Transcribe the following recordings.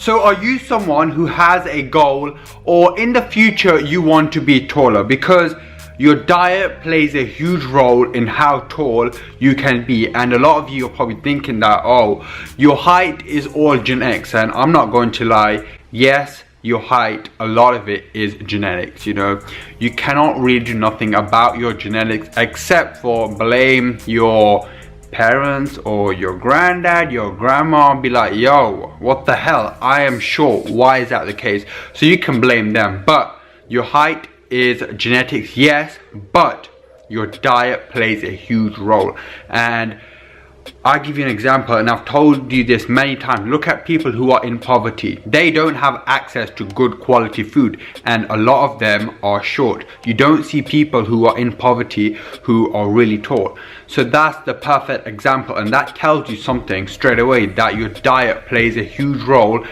So are you someone who has a goal, or in the future you want to be taller? Because your diet plays a huge role in how tall you can be, and a lot of you are probably thinking that, oh, your height is all genetics, and I'm not going to lie, yes, your height, a lot of it is genetics. You know, you cannot really do nothing about your genetics except for blame your parents or your granddad, your grandma, and be like, yo, what the hell, I am short, why is that the case? So you can blame them. But your height is genetics, yes, but your diet plays a huge role. And I'll give you an example, and I've told you this many times. Look at people who are in poverty. They don't have access to good quality food, and a lot of them are short. You don't see people who are in poverty who are really tall. So that's the perfect example, and that tells you something straight away, that your diet plays a huge role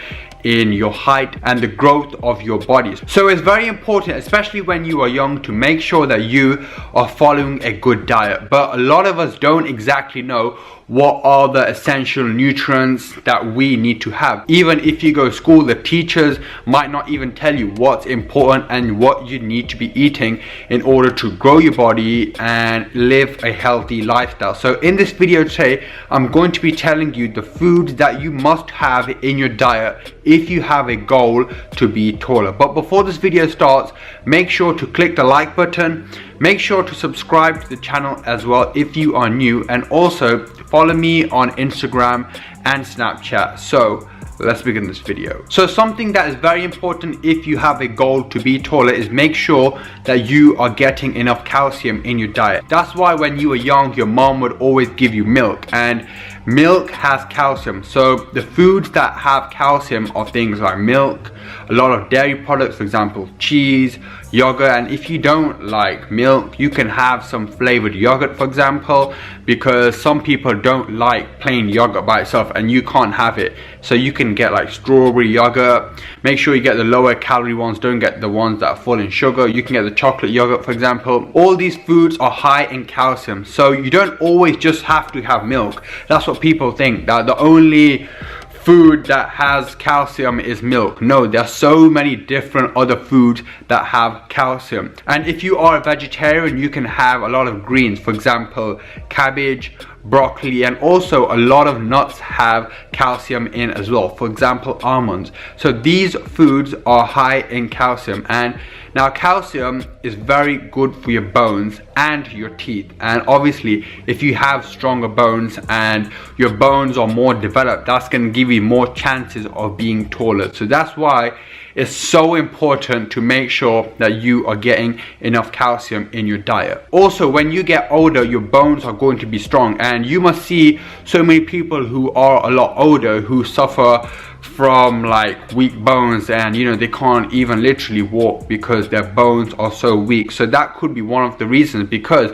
in your height and the growth of your body. So it's very important, especially when you are young, to make sure that you are following a good diet. But a lot of us don't exactly know what are the essential nutrients that we need to have. Even if you go to school, the teachers might not even tell you what's important and what you need to be eating in order to grow your body and live a healthy lifestyle. So in this video today, I'm going to be telling you the foods that you must have in your diet if you have a goal to be taller. But before this video starts, make sure to click the like button. Make sure to subscribe to the channel as well if you are new, and also follow me on Instagram and Snapchat. So let's begin this video. So something that is very important if you have a goal to be taller is make sure that you are getting enough calcium in your diet. That's why when you were young, your mom would always give you milk, and milk has calcium. So the foods that have calcium are things like milk, a lot of dairy products, for example, cheese, yogurt. And if you don't like milk, you can have some flavored yogurt, for example, because some people don't like plain yogurt by itself, and you can't have it. So you can get like strawberry yogurt. Make sure you get the lower calorie ones, don't get the ones that are full in sugar. You can get the chocolate yogurt, for example. All these foods are high in calcium, so you don't always just have to have milk. That's what people think, that the only food that has calcium is milk. No, there are so many different other foods that have calcium. And if you are a vegetarian, you can have a lot of greens, for example, cabbage, broccoli, and also a lot of nuts have calcium in as well, for example, almonds. So these foods are high in calcium. And now calcium is very good for your bones and your teeth, and obviously if you have stronger bones and your bones are more developed, that's going to give you more chances of being taller. So that's why it's so important to make sure that you are getting enough calcium in your diet. Also, when you get older, your bones are going to be strong, and you must see so many people who are a lot older who suffer from like weak bones, and you know, they can't even literally walk because their bones are so weak. So that could be one of the reasons, because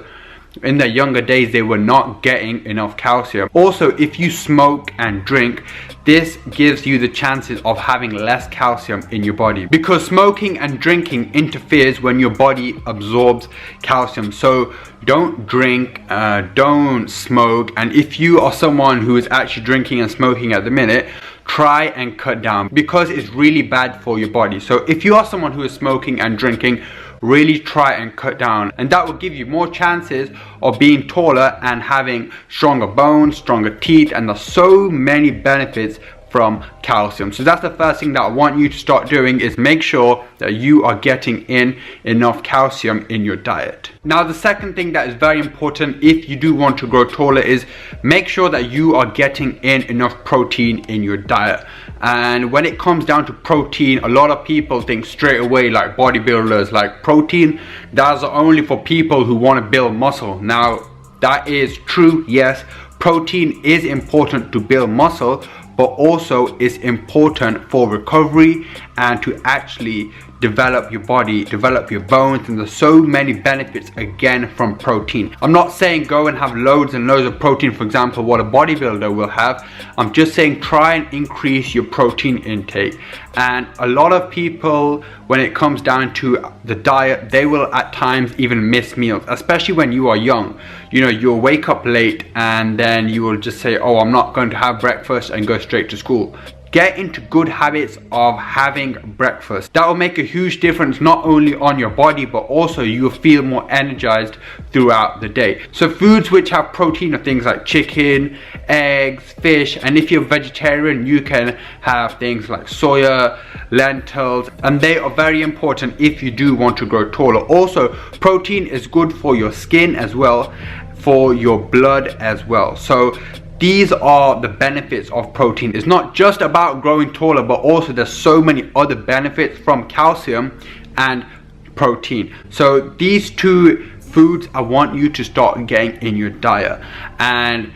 in their younger days they were not getting enough calcium. Also, if you smoke and drink, this gives you the chances of having less calcium in your body, because smoking and drinking interferes when your body absorbs calcium. So don't drink, don't smoke, and if you are someone who is actually drinking and smoking at the minute, try and cut down, because it's really bad for your body. So if you are someone who is smoking and drinking, really try and cut down, and that will give you more chances of being taller and having stronger bones, stronger teeth, and there's so many benefits from calcium. So that's the first thing that I want you to start doing, is make sure that you are getting in enough calcium in your diet. Now the second thing that is very important if you do want to grow taller is make sure that you are getting in enough protein in your diet. And when it comes down to protein, a lot of people think straight away, like bodybuilders, like protein, that's only for people who want to build muscle. Now that is true, yes, protein is important to build muscle, but also it's important for recovery and to actually develop your body, develop your bones, and there's so many benefits again from protein. I'm not saying go and have loads and loads of protein, for example, what a bodybuilder will have. I'm just saying try and increase your protein intake. And a lot of people, when it comes down to the diet, they will at times even miss meals, especially when you are young. You know, you'll wake up late and then you will just say, oh, I'm not going to have breakfast, and go straight to school. get into good habits of having breakfast. That will make a huge difference not only on your body, but also you will feel more energized throughout the day. So foods which have protein are things like chicken, eggs, fish, and if you're vegetarian you can have things like soya, lentils, and they are very important if you do want to grow taller. Also, protein is good for your skin as well, for your blood as well. So these are the benefits of protein. It's not just about growing taller, but also there's so many other benefits from calcium and protein. So these two foods I want you to start getting in your diet, and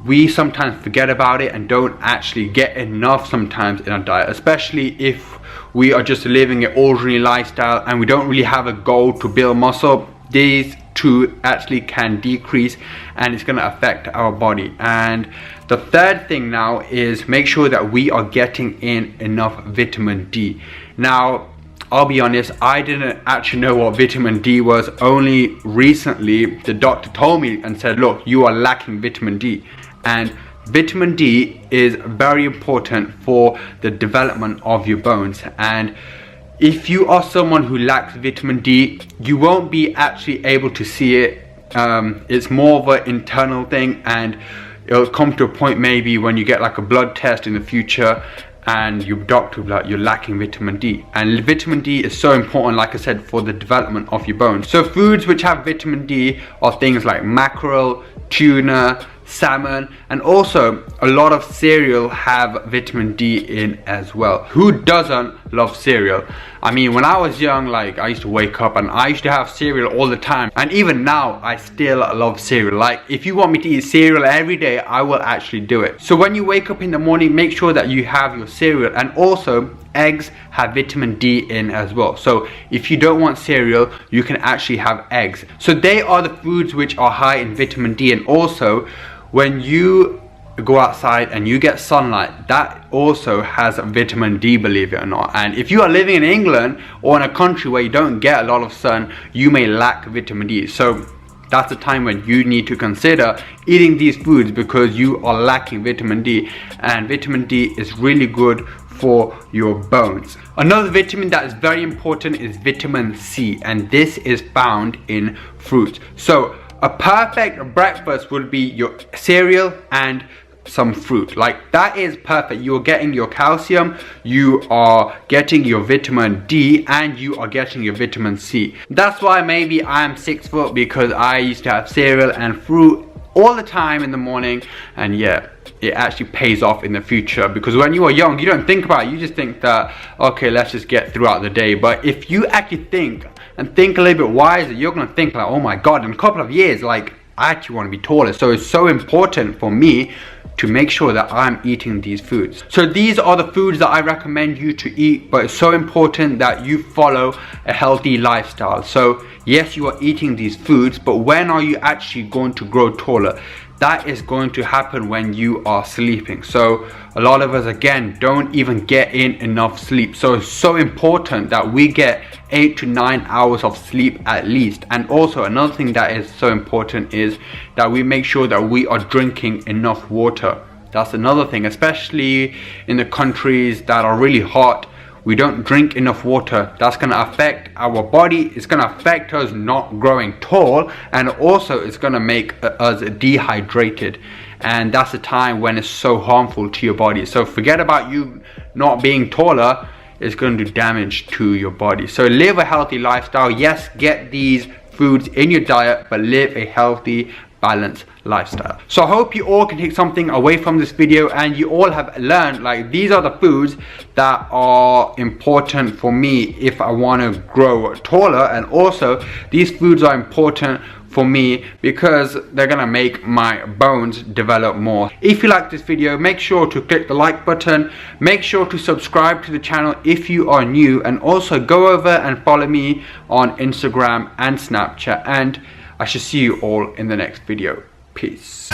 we sometimes forget about it and don't actually get enough sometimes in our diet, especially if we are just living an ordinary lifestyle and we don't really have a goal to build muscle. These two actually can decrease and it's going to affect our body. And the third thing now is make sure that we are getting in enough vitamin D. Now I'll be honest, I didn't actually know what vitamin D was. Only recently the doctor told me and said, look, you are lacking vitamin D. And vitamin D is very important for the development of your bones. And if you are someone who lacks vitamin D, you won't be actually able to see it. It's more of an internal thing, and it'll come to a point maybe when you get like a blood test in the future and your doctor will be like, you're lacking vitamin D. And vitamin D is so important, like I said, for the development of your bones. So foods which have vitamin D are things like mackerel, tuna, salmon, and also a lot of cereal have vitamin D in as well. Who doesn't love cereal? I mean, when I was young, like I used to wake up and I used to have cereal all the time, and even now I still love cereal. Like if you want me to eat cereal every day, I will actually do it. So when you wake up in the morning, make sure that you have your cereal. And also eggs have vitamin D in as well. So if you don't want cereal, you can actually have eggs. So they are the foods which are high in vitamin D. And also when you go outside and you get sunlight, that also has vitamin D, believe it or not. And if you are living in England or in a country where you don't get a lot of sun, you may lack vitamin D. So that's the time when you need to consider eating these foods because you are lacking vitamin D. And vitamin D is really good for your bones. Another vitamin that is very important is vitamin C, and this is found in fruits. So a perfect breakfast would be your cereal and some fruit. Like that is perfect. You're getting your calcium, you are getting your vitamin D, and you are getting your vitamin C. That's why maybe I'm 6 foot, because I used to have cereal and fruit all the time in the morning. And yeah, it actually pays off in the future, because when you are young you don't think about it. You just think that, okay, let's just get throughout the day. But if you actually think a little bit wiser, you're gonna think like, oh my god, in a couple of years, like I actually want to be taller. So it's so important for me to make sure that I'm eating these foods. So these are the foods that I recommend you to eat, but it's so important that you follow a healthy lifestyle. So yes, you are eating these foods, but when are you actually going to grow taller? That is going to happen when you are sleeping. So a lot of us, again, don't even get in enough sleep. So it's so important that we get 8 to 9 hours of sleep at least. And also another thing that is so important is that we make sure that we are drinking enough water. That's another thing, especially in the countries that are really hot. We don't drink enough water. That's going to affect our body. It's going to affect us not growing tall, and also it's going to make us dehydrated, and that's the time when it's so harmful to your body. So forget about you not being taller. It's going to do damage to your body. So live a healthy lifestyle. Yes, get these foods in your diet, but live a healthy, balanced lifestyle. So I hope you all can take something away from this video, and you all have learned like these are the foods that are important for me if I want to grow taller, and also these foods are important for me because they're gonna make my bones develop more. If you like this video, make sure to click the like button, make sure to subscribe to the channel if you are new, and also go over and follow me on Instagram and Snapchat, and I shall see you all in the next video. Peace.